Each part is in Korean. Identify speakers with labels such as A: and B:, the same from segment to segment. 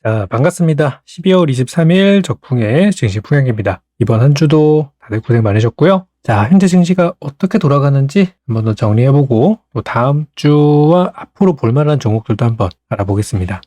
A: 자, 반갑습니다. 12월 23일 적풍의 증시 풍향입니다. 이번 한 주도 다들 고생 많으셨고요. 자, 현재 증시가 어떻게 돌아가는지 한번 더 정리해보고 또 다음 주와 앞으로 볼만한 종목들도 한번 알아보겠습니다.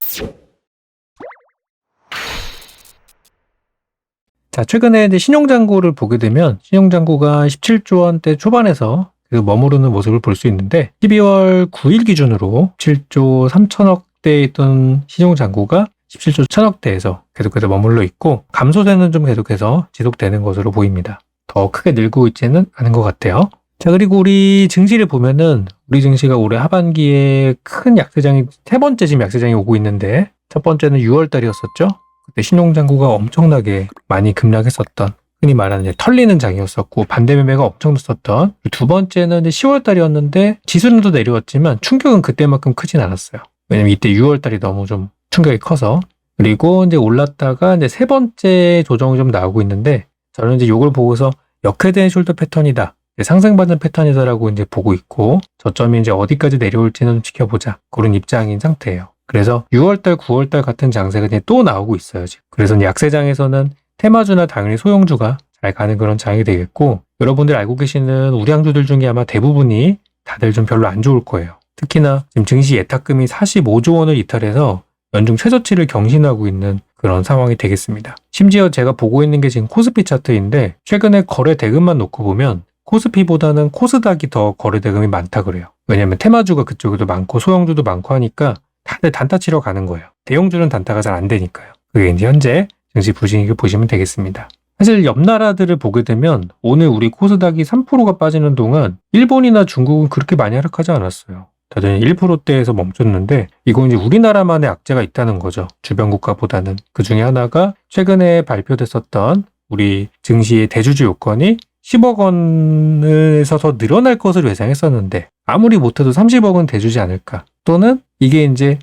A: 자, 최근에 이제 신용잔고를 보게 되면 신용잔고가 17조 원대 초반에서 머무르는 모습을 볼 수 있는데 12월 9일 기준으로 7조 3천억 대에 있던 신용잔고가 17조 1천억대에서 계속해서 머물러 있고 감소세는 좀 계속해서 지속되는 것으로 보입니다. 더 크게 늘고 있지는 않은 것 같아요. 자, 그리고 우리 증시를 보면은 우리 증시가 올해 하반기에 큰 약세장이 세 번째 지금 약세장이 오고 있는데 첫 번째는 6월 달이었었죠. 그때 신용잔고가 엄청나게 많이 급락했었던 흔히 말하는 이제 털리는 장이었었고 반대 매매가 엄청 났었던 두 번째는 이제 10월 달이었는데 지수는 또 내려왔지만 충격은 그때만큼 크진 않았어요. 왜냐면 이때 6월 달이 너무 좀 충격이 커서. 그리고 이제 올랐다가 이제 세 번째 조정이 좀 나오고 있는데 저는 이제 이걸 보고서 역회된 숄더 패턴이다. 상승받는 패턴이다라고 이제 보고 있고 저점이 이제 어디까지 내려올지는 좀 지켜보자. 그런 입장인 상태예요. 그래서 6월달, 9월달 같은 장세가 이제 또 나오고 있어요, 지금. 그래서 약세장에서는 테마주나 당연히 소형주가 잘 가는 그런 장이 되겠고 여러분들 알고 계시는 우량주들 중에 아마 대부분이 다들 좀 별로 안 좋을 거예요. 특히나 지금 증시 예탁금이 45조 원을 이탈해서 연중 최저치를 경신하고 있는 그런 상황이 되겠습니다. 심지어 제가 보고 있는 게 지금 코스피 차트인데 최근에 거래 대금만 놓고 보면 코스피보다는 코스닥이 더 거래 대금이 많다 그래요. 왜냐면 테마주가 그쪽에도 많고 소형주도 많고 하니까 다들 단타 치러 가는 거예요. 대형주는 단타가 잘 안 되니까요. 그게 이제 현재 증시 분위기를 보시면 되겠습니다. 사실 옆 나라들을 보게 되면 오늘 우리 코스닥이 3%가 빠지는 동안 일본이나 중국은 그렇게 많이 하락하지 않았어요. 다들 1%대에서 멈췄는데 이건 이제 우리나라만의 악재가 있다는 거죠. 주변 국가보다는. 그 중에 하나가 최근에 발표됐었던 우리 증시의 대주주 요건이 10억 원에서 더 늘어날 것을 예상했었는데 아무리 못해도 30억 원 대주지 않을까. 또는 이게 이제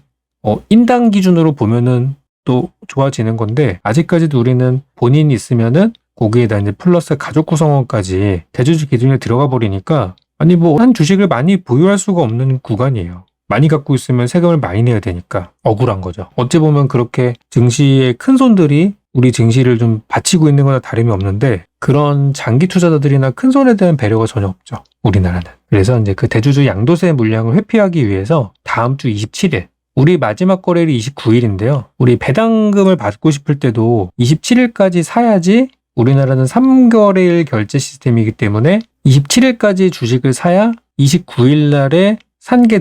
A: 인당 기준으로 보면은 또 좋아지는 건데 아직까지도 우리는 본인이 있으면은 거기에다 이제 플러스 가족 구성원까지 대주주 기준에 들어가 버리니까 아니 한 주식을 많이 보유할 수가 없는 구간이에요. 많이 갖고 있으면 세금을 많이 내야 되니까 억울한 거죠. 어찌 보면 그렇게 증시의 큰 손들이 우리 증시를 좀 바치고 있는 거나 다름이 없는데 그런 장기 투자자들이나 큰 손에 대한 배려가 전혀 없죠. 우리나라는. 그래서 이제 그 대주주 양도세 물량을 회피하기 위해서 다음 주 27일 우리 마지막 거래일이 29일인데요. 우리 배당금을 받고 싶을 때도 27일까지 사야지 우리나라는 3거래일 결제 시스템이기 때문에 27일까지 주식을 사야 29일 날에 산게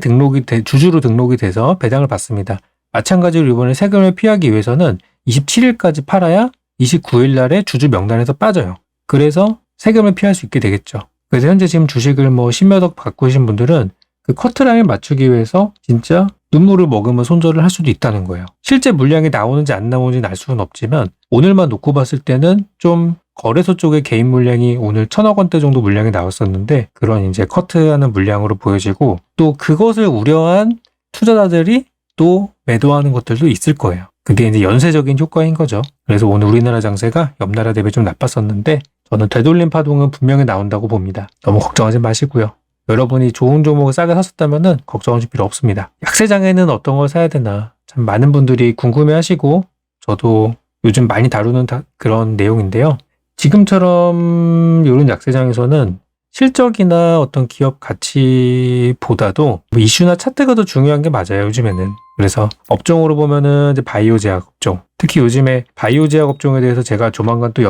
A: 주주로 등록이 돼서 배당을 받습니다. 마찬가지로 이번에 세금을 피하기 위해서는 27일까지 팔아야 29일 날에 주주 명단에서 빠져요. 그래서 세금을 피할 수 있게 되겠죠. 그래서 현재 지금 주식을 10몇 억 갖고 계신 분들은 그 커트라인 맞추기 위해서 진짜 눈물을 먹으면 손절을 할 수도 있다는 거예요. 실제 물량이 나오는지 안 나오는지는 알 수는 없지만 오늘만 놓고 봤을 때는 좀 거래소 쪽에 개인 물량이 오늘 1,000억 원대 정도 물량이 나왔었는데 그런 이제 커트하는 물량으로 보여지고 또 그것을 우려한 투자자들이 또 매도하는 것들도 있을 거예요. 그게 이제 연쇄적인 효과인 거죠. 그래서 오늘 우리나라 장세가 옆 나라 대비 좀 나빴었는데 저는 되돌림 파동은 분명히 나온다고 봅니다. 너무 걱정하지 마시고요. 여러분이 좋은 종목을 싸게 샀었다면은 걱정하실 필요 없습니다. 약세장에는 어떤 걸 사야 되나 참 많은 분들이 궁금해하시고 저도 요즘 많이 다루는 그런 내용인데요. 지금처럼 이런 약세장에서는 실적이나 어떤 기업 가치보다도 이슈나 차트가 더 중요한 게 맞아요, 요즘에는. 그래서 업종으로 보면은 이제 바이오 제약 업종. 특히 요즘에 바이오 제약 업종에 대해서 제가 조만간 또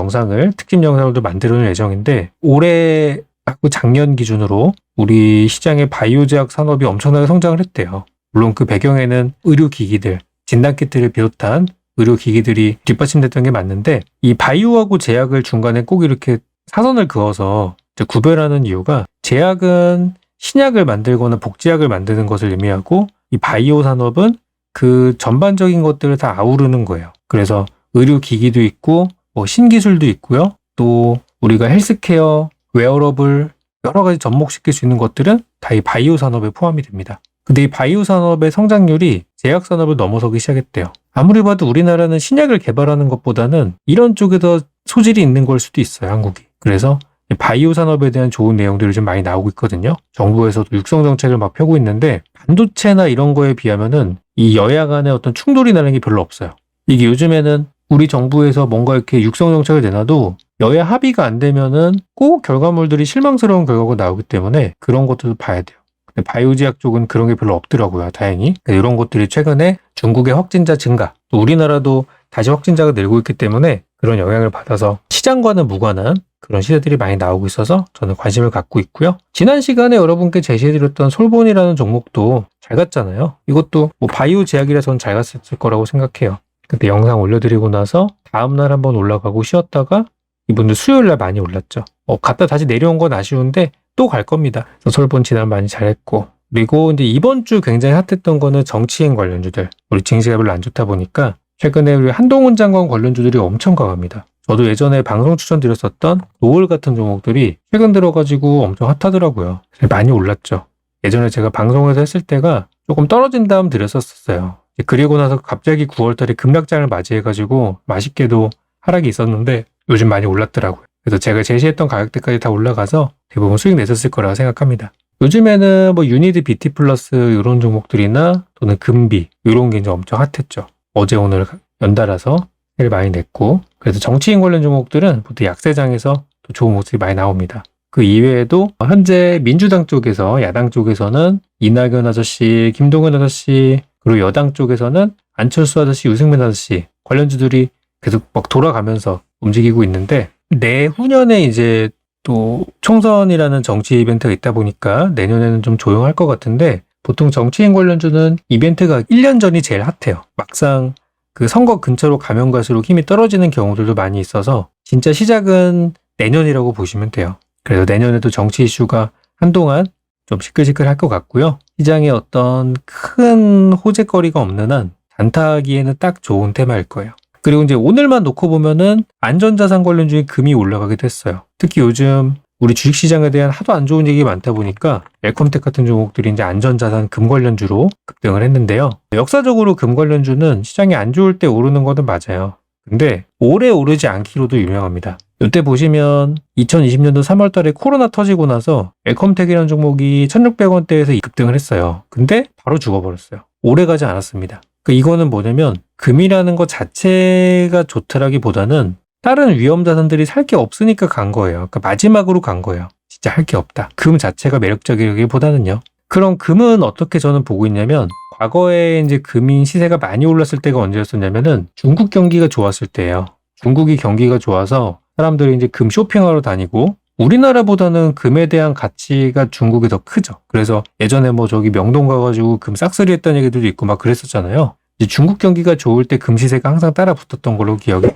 A: 특집 영상을 또 만들어낼 예정인데 올해 하고 작년 기준으로 우리 시장의 바이오 제약 산업이 엄청나게 성장을 했대요. 물론 그 배경에는 의료기기들, 진단키트를 비롯한 의료기기들이 뒷받침됐던 게 맞는데 이 바이오하고 제약을 중간에 꼭 이렇게 사선을 그어서 구별하는 이유가 제약은 신약을 만들거나 복제약을 만드는 것을 의미하고 이 바이오 산업은 그 전반적인 것들을 다 아우르는 거예요. 그래서 의료기기도 있고 신기술도 있고요. 또 우리가 헬스케어, 웨어러블 여러 가지 접목시킬 수 있는 것들은 다 이 바이오 산업에 포함이 됩니다. 근데 이 바이오 산업의 성장률이 제약 산업을 넘어서기 시작했대요. 아무리 봐도 우리나라는 신약을 개발하는 것보다는 이런 쪽에 더 소질이 있는 걸 수도 있어요, 한국이. 그래서 바이오 산업에 대한 좋은 내용들이 좀 많이 나오고 있거든요. 정부에서도 육성 정책을 막 펴고 있는데 반도체나 이런 거에 비하면은 이 여야 간의 어떤 충돌이 나는 게 별로 없어요. 이게 요즘에는 우리 정부에서 뭔가 이렇게 육성 정책을 내놔도 여야 합의가 안 되면은 꼭 결과물들이 실망스러운 결과가 나오기 때문에 그런 것들도 봐야 돼요. 근데 바이오지약 쪽은 그런 게 별로 없더라고요, 다행히. 이런 것들이 최근에 중국의 확진자 증가, 또 우리나라도 다시 확진자가 늘고 있기 때문에 그런 영향을 받아서 시장과는 무관한 그런 시세들이 많이 나오고 있어서 저는 관심을 갖고 있고요. 지난 시간에 여러분께 제시해드렸던 솔본이라는 종목도 잘 갔잖아요. 이것도 뭐 바이오 제약이라서는 잘 갔을 거라고 생각해요. 그때 영상 올려드리고 나서 다음날 한번 올라가고 쉬었다가 이분들 수요일날 많이 올랐죠. 갔다 다시 내려온 건 아쉬운데 또 갈 겁니다. 그래서 솔본 지난 많이 잘했고, 그리고 이제 이번 주 굉장히 핫했던 거는 정치인 관련주들. 우리 증시가 별로 안 좋다 보니까 최근에 우리 한동훈 장관 관련주들이 엄청 강합니다. 저도 예전에 방송 추천드렸었던 노을 같은 종목들이 최근 들어가지고 엄청 핫하더라고요. 많이 올랐죠. 예전에 제가 방송에서 했을 때가 조금 떨어진 다음 드렸었어요. 그리고 나서 갑자기 9월달에 급락장을 맞이해가지고 맛있게도 하락이 있었는데 요즘 많이 올랐더라고요. 그래서 제가 제시했던 가격대까지 다 올라가서 대부분 수익 냈었을 거라고 생각합니다. 요즘에는 뭐 유니드 BT 플러스 이런 종목들이나 또는 금비 이런 게 이제 엄청 핫했죠. 어제 오늘 연달아서 를 많이 냈고, 그래서 정치인 관련 종목들은 보통 약세장에서 또 좋은 모습이 많이 나옵니다. 그 이외에도 현재 민주당 쪽에서, 야당 쪽에서는 이낙연 아저씨, 김동연 아저씨, 그리고 여당 쪽에서는 안철수 아저씨, 유승민 아저씨 관련주들이 계속 막 돌아가면서 움직이고 있는데, 내후년에 이제 또 총선이라는 정치 이벤트가 있다 보니까 내년에는 좀 조용할 것 같은데, 보통 정치인 관련주는 이벤트가 1년 전이 제일 핫해요. 막상 그 선거 근처로 가면 갈수록 힘이 떨어지는 경우들도 많이 있어서 진짜 시작은 내년이라고 보시면 돼요. 그래서 내년에도 정치 이슈가 한동안 좀 시끌시끌할 것 같고요. 시장에 어떤 큰 호재거리가 없는 한 단타하기에는 딱 좋은 테마일 거예요. 그리고 이제 오늘만 놓고 보면은 안전자산 관련주의 금이 올라가기도 했어요. 특히 요즘 우리 주식시장에 대한 하도 안 좋은 얘기가 많다 보니까 엘컴텍 같은 종목들이 이제 안전자산 금 관련주로 급등을 했는데요. 역사적으로 금 관련주는 시장이 안 좋을 때 오르는 것은 맞아요. 근데 오래 오르지 않기로도 유명합니다. 이때 보시면 2020년도 3월 달에 코로나 터지고 나서 엘컴텍이라는 종목이 1,600원대에서 급등을 했어요. 근데 바로 죽어버렸어요. 오래 가지 않았습니다. 이거는 뭐냐면 금이라는 것 자체가 좋다라기보다는 다른 위험자산들이 살 게 없으니까 간 거예요. 그러니까 마지막으로 간 거예요. 진짜 할 게 없다. 금 자체가 매력적이기보다는요. 그럼 금은 어떻게 저는 보고 있냐면, 과거에 이제 금이 시세가 많이 올랐을 때가 언제였었냐면은 중국 경기가 좋았을 때예요. 중국이 경기가 좋아서 사람들이 이제 금 쇼핑하러 다니고, 우리나라보다는 금에 대한 가치가 중국이 더 크죠. 그래서 예전에 뭐 저기 명동 가가지고 금 싹쓸이 했다는 얘기들도 있고 막 그랬었잖아요. 이제 중국 경기가 좋을 때 금 시세가 항상 따라 붙었던 걸로 기억이.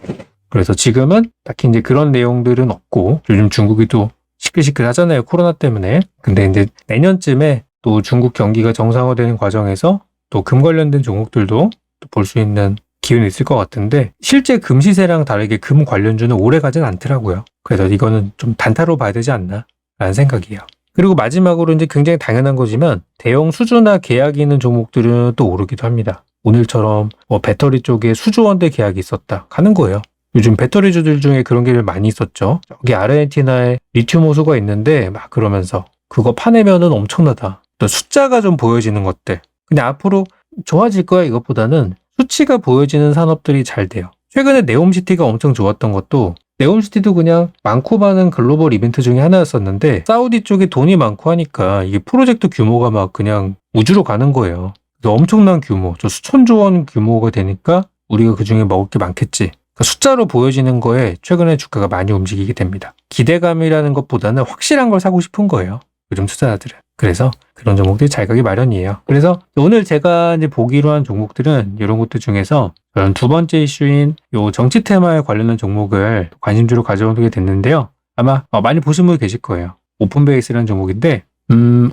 A: 그래서 지금은 딱히 이제 그런 내용들은 없고, 요즘 중국이 또 시끌시끌 하잖아요, 코로나 때문에. 근데 이제 내년쯤에 또 중국 경기가 정상화되는 과정에서 또 금 관련된 종목들도 또 볼 수 있는 기운이 있을 것 같은데, 실제 금 시세랑 다르게 금 관련주는 오래 가진 않더라고요. 그래서 이거는 좀 단타로 봐야 되지 않나 라는 생각이에요. 그리고 마지막으로 이제 굉장히 당연한 거지만, 대형 수주나 계약이 있는 종목들은 또 오르기도 합니다. 오늘처럼 뭐 배터리 쪽에 수조 원대 계약이 있었다 가는 거예요. 요즘 배터리주들 중에 그런 게 많이 있었죠. 여기 아르헨티나에 리튬 호수가 있는데 막 그러면서 그거 파내면은 엄청나다. 또 숫자가 좀 보여지는 것들. 근데 앞으로 좋아질 거야 이것보다는 수치가 보여지는 산업들이 잘 돼요. 최근에 네옴시티가 엄청 좋았던 것도, 네옴시티도 그냥 많고 많은 글로벌 이벤트 중에 하나였었는데 사우디 쪽에 돈이 많고 하니까 이게 프로젝트 규모가 막 그냥 우주로 가는 거예요. 그래서 엄청난 규모, 저 수천조 원 규모가 되니까 우리가 그중에 먹을 게 많겠지. 그러니까 숫자로 보여지는 거에 최근에 주가가 많이 움직이게 됩니다. 기대감이라는 것보다는 확실한 걸 사고 싶은 거예요, 요즘 투자자들은. 그래서 그런 종목들이 잘 가기 마련이에요. 그래서 오늘 제가 이제 보기로 한 종목들은 이런 것들 중에서 저는 두 번째 이슈인 요 정치 테마에 관련된 종목을 관심주로 가져오게 됐는데요. 아마 많이 보신 분이 계실 거예요. 오픈베이스라는 종목인데,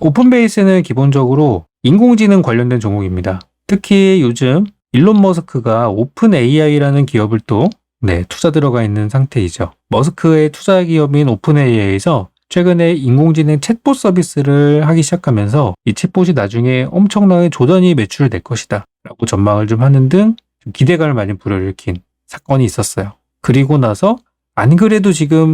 A: 오픈베이스는 기본적으로 인공지능 관련된 종목입니다. 특히 요즘 일론 머스크가 오픈 AI라는 기업을 또 투자 들어가 있는 상태이죠. 머스크의 투자 기업인 오픈 AI에서 최근에 인공지능 챗봇 서비스를 하기 시작하면서 이 챗봇이 나중에 엄청나게 조단위 매출을 낼 것이다 라고 전망을 좀 하는 등 좀 기대감을 많이 불러일으킨 사건이 있었어요. 그리고 나서 안 그래도 지금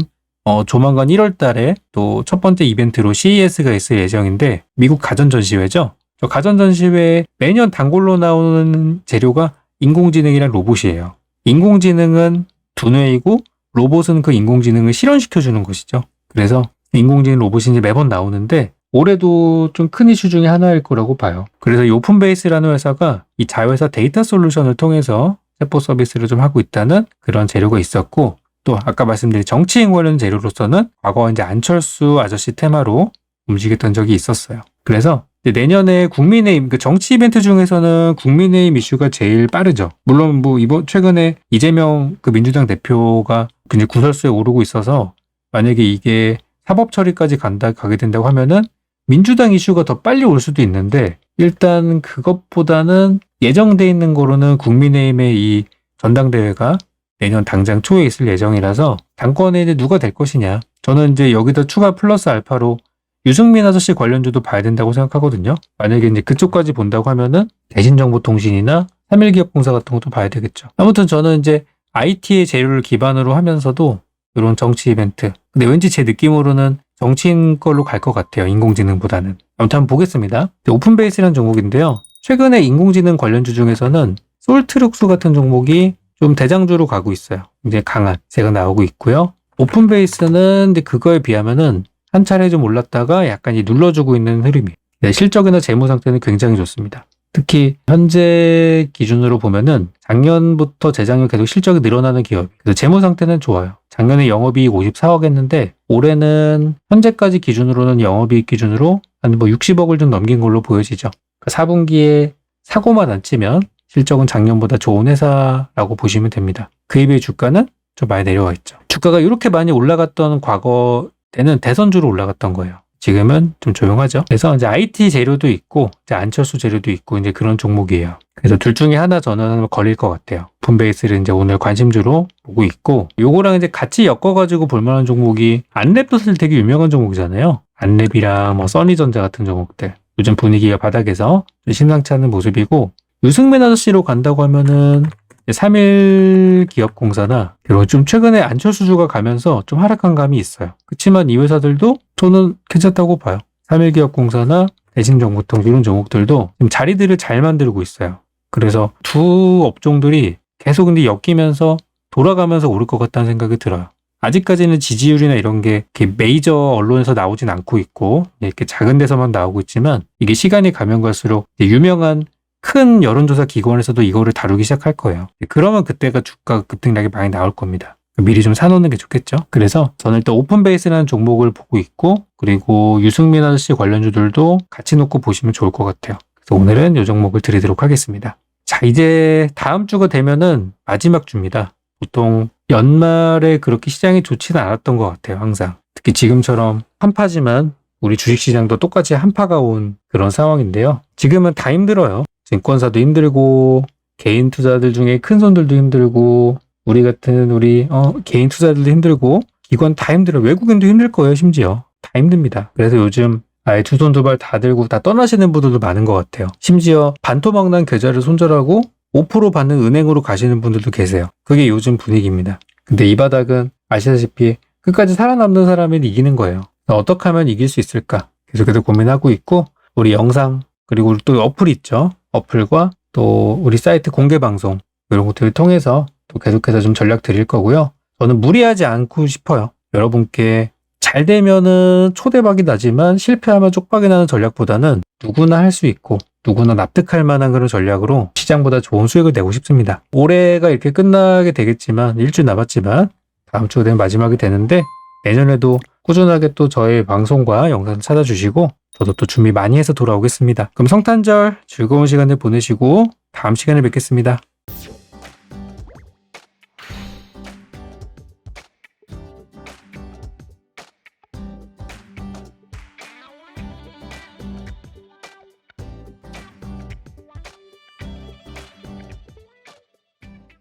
A: 조만간 1월 달에 또 첫 번째 이벤트로 CES가 있을 예정인데, 미국 가전전시회죠. 저 가전전시회에 매년 단골로 나오는 재료가 인공지능이란 로봇이에요. 인공지능은 두뇌이고 로봇은 그 인공지능을 실현시켜주는 것이죠. 그래서 인공지능 로봇이 이제 매번 나오는데 올해도 좀 큰 이슈 중에 하나일 거라고 봐요. 그래서 이 오픈베이스라는 회사가 이 자회사 데이터 솔루션을 통해서 챗봇 서비스를 좀 하고 있다는 그런 재료가 있었고, 또 아까 말씀드린 정치인 관련 재료로서는 과거 이제 안철수 아저씨 테마로 움직였던 적이 있었어요. 그래서 내년에 국민의힘, 그 정치 이벤트 중에서는 국민의힘 이슈가 제일 빠르죠. 물론 뭐 이번 최근에 이재명 그 민주당 대표가 굉장히 구설수에 오르고 있어서 만약에 이게 사법 처리까지 가게 된다고 하면은 민주당 이슈가 더 빨리 올 수도 있는데, 일단 그것보다는 예정돼 있는 거로는 국민의힘의 이 전당대회가 내년 당장 초에 있을 예정이라서 당권에 이제 누가 될 것이냐. 저는 이제 여기다 추가 플러스 알파로 유승민 아저씨 관련주도 봐야 된다고 생각하거든요. 만약에 이제 그쪽까지 본다고 하면은 대신정보통신이나 3일기업공사 같은 것도 봐야 되겠죠. 아무튼 저는 이제 IT의 재료를 기반으로 하면서도 이런 정치 이벤트. 근데 왠지 제 느낌으로는 정치인 걸로 갈 것 같아요. 인공지능보다는. 아무튼 한번 보겠습니다. 오픈베이스라는 종목인데요. 최근에 인공지능 관련주 중에서는 솔트룩스 같은 종목이 좀 대장주로 가고 있어요. 이제 강한 세가 나오고 있고요. 오픈베이스는 근데 그거에 비하면은 한 차례 좀 올랐다가 약간 눌러주고 있는 흐름이에요. 네, 실적이나 재무 상태는 굉장히 좋습니다. 특히 현재 기준으로 보면은 작년부터 재작년 계속 실적이 늘어나는 기업. 그래서 재무 상태는 좋아요. 작년에 영업이익 54억 했는데 올해는 현재까지 기준으로는 영업이익 기준으로 한 뭐 60억을 좀 넘긴 걸로 보여지죠. 그러니까 4분기에 사고만 안 치면 실적은 작년보다 좋은 회사라고 보시면 됩니다. 그에 비해 주가는 좀 많이 내려와 있죠. 주가가 이렇게 많이 올라갔던 과거 때는 대선주로 올라갔던 거예요. 지금은 좀 조용하죠. 그래서 이제 IT 재료도 있고, 이제 안철수 재료도 있고, 이제 그런 종목이에요. 그래서 둘 중에 하나 저는 걸릴 것 같아요. 오픈베이스를 이제 오늘 관심주로 보고 있고, 요거랑 이제 같이 엮어가지고 볼만한 종목이 안랩도 사실 되게 유명한 종목이잖아요. 안랩이랑 뭐 써니전자 같은 종목들. 요즘 분위기가 바닥에서 좀 심상치 않은 모습이고, 유승민 아저씨로 간다고 하면은 3일기업공사나 그리고 좀 최근에 안철수주가 가면서 좀 하락한 감이 있어요. 그렇지만 이 회사들도 저는 괜찮다고 봐요. 3일기업공사나 대신정보통 이런 종목들도 지금 자리들을 잘 만들고 있어요. 그래서 두 업종들이 계속 근데 엮이면서 돌아가면서 오를 것 같다는 생각이 들어요. 아직까지는 지지율이나 이런 게 이렇게 메이저 언론에서 나오진 않고 있고 이렇게 작은 데서만 나오고 있지만 이게 시간이 가면 갈수록 유명한 큰 여론조사 기관에서도 이거를 다루기 시작할 거예요. 그러면 그때가 주가 급등락이 많이 나올 겁니다. 미리 좀 사놓는 게 좋겠죠. 그래서 저는 일단 오픈베이스라는 종목을 보고 있고, 그리고 유승민 아저씨 관련주들도 같이 놓고 보시면 좋을 것 같아요. 그래서 오늘은 이 종목을 드리도록 하겠습니다. 자, 이제 다음 주가 되면은 마지막 주입니다. 보통 연말에 그렇게 시장이 좋지는 않았던 것 같아요. 항상. 특히 지금처럼 한파지만 우리 주식시장도 똑같이 한파가 온 그런 상황인데요. 지금은 다 힘들어요. 증권사도 힘들고 개인 투자들 중에 큰 손들도 힘들고 우리 같은 개인 투자들도 힘들고 기관 다 힘들어요. 외국인도 힘들 거예요. 심지어 다 힘듭니다. 그래서 요즘 아예 두 손 두 발 다 들고 다 떠나시는 분들도 많은 것 같아요. 심지어 반토막난 계좌를 손절하고 5% 받는 은행으로 가시는 분들도 계세요. 그게 요즘 분위기입니다. 근데 이 바닥은 아시다시피 끝까지 살아남는 사람이 이기는 거예요. 어떻게 하면 이길 수 있을까? 계속해서 고민하고 있고, 우리 영상 그리고 또 어플 있죠. 어플과 또 우리 사이트 공개 방송 이런 것들을 통해서 또 계속해서 좀 전략 드릴 거고요. 저는 무리하지 않고 싶어요. 여러분께 잘 되면은 초대박이 나지만 실패하면 쪽박이 나는 전략보다는 누구나 할 수 있고 누구나 납득할 만한 그런 전략으로 시장보다 좋은 수익을 내고 싶습니다. 올해가 이렇게 끝나게 되겠지만 일주 남았지만 다음 주가 되면 마지막이 되는데 내년에도 꾸준하게 또 저의 방송과 영상 찾아주시고 저도 또 준비 많이 해서 돌아오겠습니다. 그럼 성탄절 즐거운 시간을 보내시고 다음 시간에 뵙겠습니다.